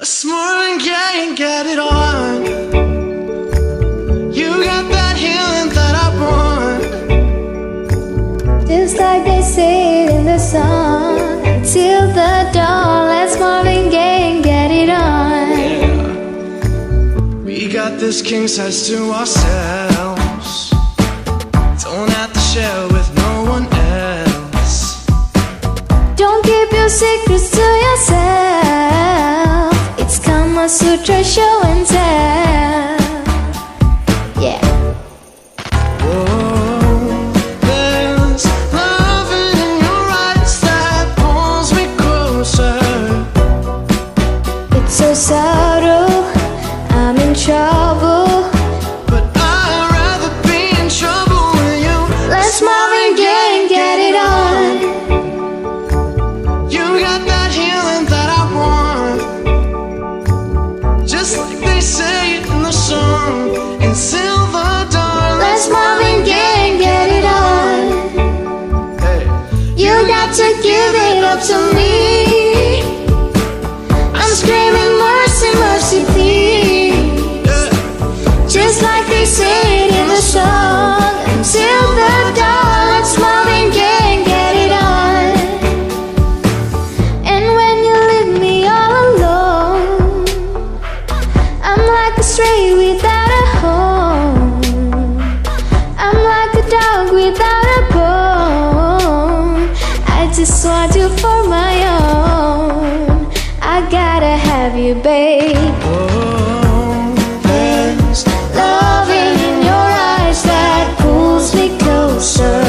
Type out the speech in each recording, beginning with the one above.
Let's Marvin Gaye and get it on. You got that healing that I want. Just like they say in the song, till the dawn, let's Marvin Gaye and get it on. Yeah. We got this king size to ourselves. Don't have to share with no one else. Don't keep your secrets to yourself. It's Kama Sutra show and tell. Yeah. There's love in your eyes that pulls me closer. It's so subtle, I'm in trouble. But I'd rather be in trouble with you. Let's Marvin Gaye and get it on. You got that healing that I want. Just like they say in the song, in silver dawn. Let's Marvin Gaye and get it on. Hey. You got to give it up to me. I'm screaming mercy, mercy, please. Yeah. Just like they say it in the song. Until the dawn, let's Marvin Gaye and get it on. And when you leave me all alone, I'm like a stray without a home. I'm like a dog without a bone. I just want you for my own. I gotta have you, babe. There's Loving in your eyes that pulls me closer.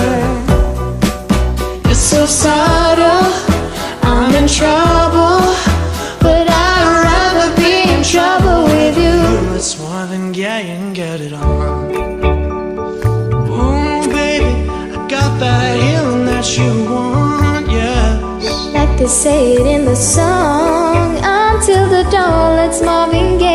It's so subtle, I'm in trouble. But I'd rather be in trouble with you. Let's Marvin Gaye and get it on. Ooh, baby, I got that healing that you want, yes. Like they say it in the song. Until the dawn, let's Marvin Gaye